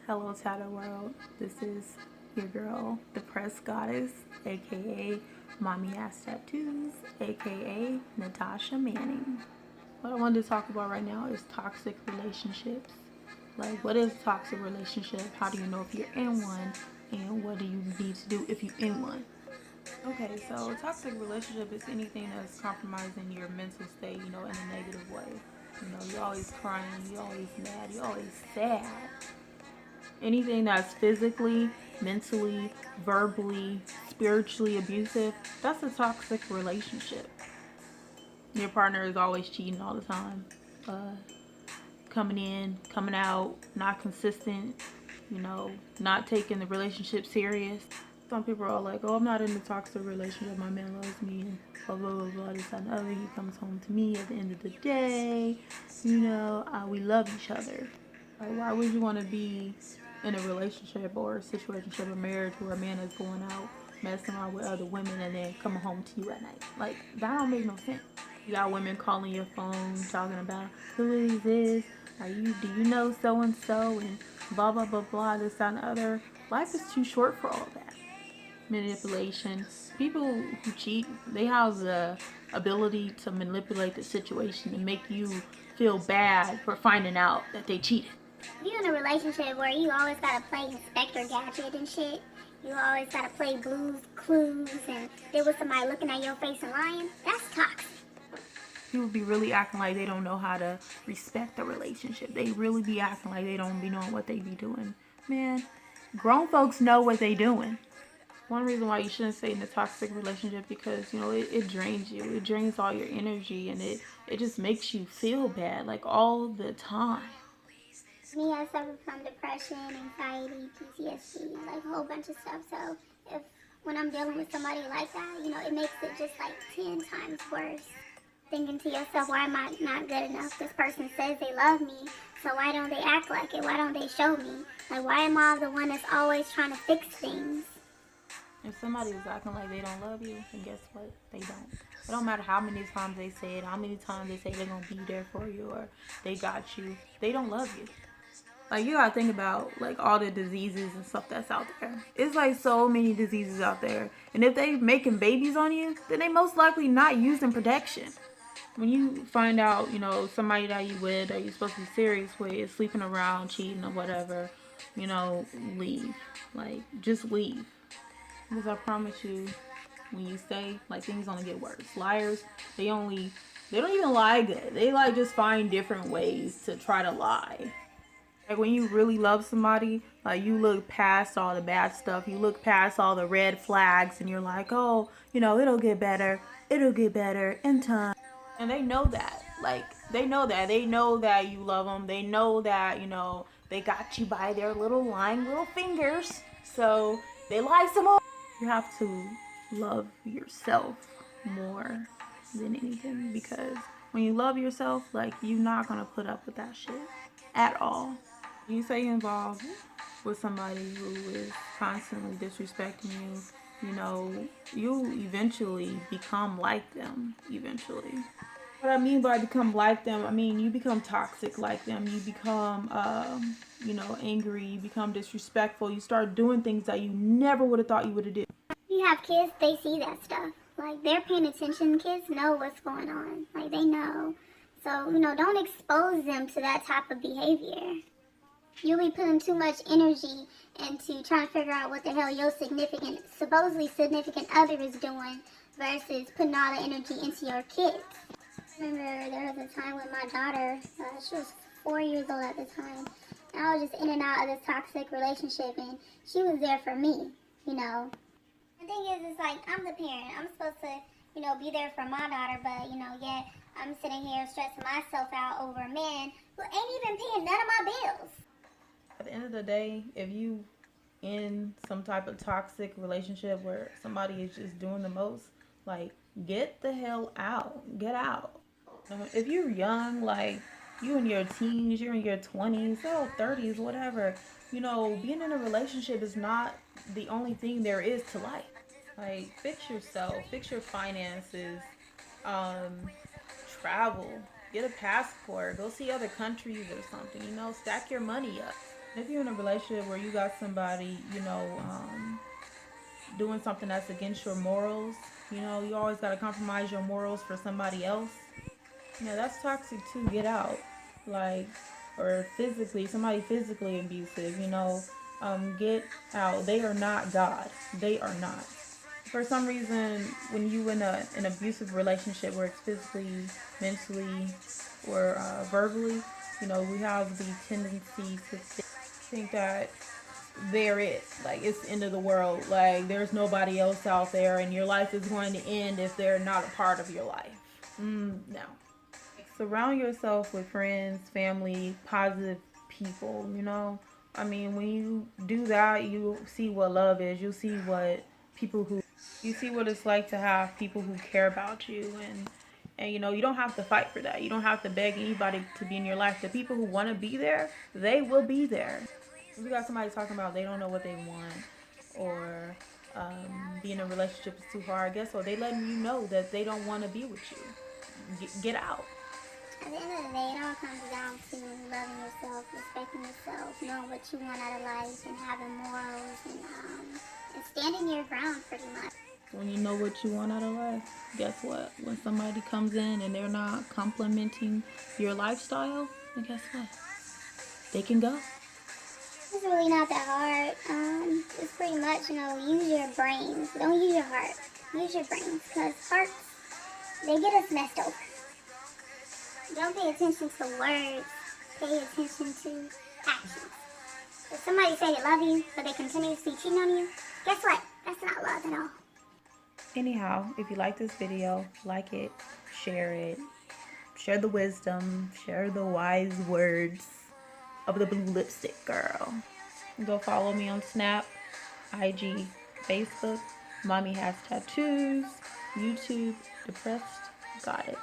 Hello, Tattoo World. This is your girl, the Press Goddess, aka Mommy Ass Tattoos, aka Natasha Manning. What I wanted to talk about right now is toxic relationships. Like, what is a toxic relationship? How do you know if you're in one? And what do you need to do if you're in one? Okay, so a toxic relationship is anything that's compromising your mental state, in a negative way. You're always crying, you're always mad, you're always sad. Anything that's physically, mentally, verbally, spiritually abusive, that's a toxic relationship. Your partner is always cheating all the time, coming in, coming out, not consistent, not taking the relationship serious. Some people are like, oh, I'm not in a toxic relationship, my man loves me, and blah, blah, blah, blah, this, that, and other. He comes home to me at the end of the day, we love each other. Like, why would you want to be in a relationship or a situationship or marriage where a man is going out messing around with other women and then coming home to you at night? Like, that don't make no sense. You got women calling your phone talking about who is this? Do you know so and so and blah blah blah blah, this that and the other. Life is too short for all that. Manipulation. People who cheat, they have the ability to manipulate the situation and make you feel bad for finding out that they cheated. You in a relationship where you always gotta play Inspector Gadget and shit. You always gotta play Blues Clues and there was somebody looking at your face and lying. That's toxic. People be really acting like they don't know how to respect the relationship. They really be acting like they don't be knowing what they be doing. Man, grown folks know what they doing. One reason why you shouldn't stay in a toxic relationship because, it drains you. It drains all your energy and it just makes you feel bad, like, all the time. Me, I suffer from depression, anxiety, PTSD, like a whole bunch of stuff. So when I'm dealing with somebody like that, it makes it just like 10 times worse. Thinking to yourself, why am I not good enough? This person says they love me, so why don't they act like it? Why don't they show me? Like, why am I the one that's always trying to fix things? If somebody is acting like they don't love you, then guess what? They don't. It don't matter how many times they say it, how many times they say they're going to be there for you or they got you. They don't love you. Like, you gotta think about, like, all the diseases and stuff that's out there. It's, like, so many diseases out there. And if they making babies on you, then they most likely not using protection. When you find out, somebody that you with, that you're supposed to be serious with, is sleeping around, cheating or whatever, leave. Like, just leave. Because I promise you, when you stay, like, things only get worse. Liars, they don't even lie good. They, like, just find different ways to try to lie. Like, when you really love somebody, like, you look past all the bad stuff. You look past all the red flags and you're like, oh, it'll get better. It'll get better in time. And they know that. Like, they know that. They know that you love them. They know that, they got you by their lying little fingers. So they lie some more. You have to love yourself more than anything, because when you love yourself, like, you're not going to put up with that shit at all. You stay involved with somebody who is constantly disrespecting you, you'll eventually become like them, eventually. What I mean by become like them, I mean you become toxic like them. You become, angry. You become disrespectful. You start doing things that you never would have thought you would have did. You have kids, they see that stuff. Like, they're paying attention. Kids know what's going on. Like, they know. So, don't expose them to that type of behavior. You'll be putting too much energy into trying to figure out what the hell your supposedly significant other is doing versus putting all the energy into your kids. I remember there was a time when my daughter, she was 4 years old at the time, and I was just in and out of this toxic relationship, and she was there for me, The thing is, it's like, I'm the parent. I'm supposed to, be there for my daughter, but, yet I'm sitting here stressing myself out over a man who ain't even paying none of my bills. At the end of the day, if you in some type of toxic relationship where somebody is just doing the most, like, get the hell out. Get out. If you're young, like, you in your teens, you're in your 20s, 30s, whatever, being in a relationship is not the only thing there is to life. Like, fix yourself, fix your finances, travel, get a passport, go see other countries or something, stack your money up. If you're in a relationship where you got somebody, doing something that's against your morals, you always got to compromise your morals for somebody else. That's toxic too. Get out. Like, or physically, somebody physically abusive, get out. They are not God. They are not. For some reason, when you in an abusive relationship where it's physically, mentally, or verbally, we have the tendency to think that they're it. Like, it's the end of the world. Like, there's nobody else out there, and your life is going to end if they're not a part of your life. No. Surround yourself with friends, family, positive people, I mean, when you do that, you see what love is. You see what it's like to have people who care about you, and you don't have to fight for that. You don't have to beg anybody to be in your life. The people who want to be there, they will be there. If you got somebody talking about they don't know what they want, or being in a relationship is too hard, guess what? They letting you know that they don't want to be with you. Get out. At the end of the day, it all comes down to loving yourself, respecting yourself, knowing what you want out of life, and having morals, and standing your ground pretty much. When you know what you want out of life, guess what? When somebody comes in and they're not complimenting your lifestyle, then guess what? They can go. It's really not that hard. It's pretty much, use your brains. Don't use your heart. Use your brains, because hearts, they get us messed over. Don't pay attention to words. Pay attention to actions. If somebody say they love you, but they continuously cheating on you, guess what? That's not love at all. Anyhow, if you like this video, like it, share the wisdom, share the wise words of the blue lipstick girl. Go follow me on Snap, IG, Facebook, Mommy Has Tattoos, YouTube, Depressed Goddess.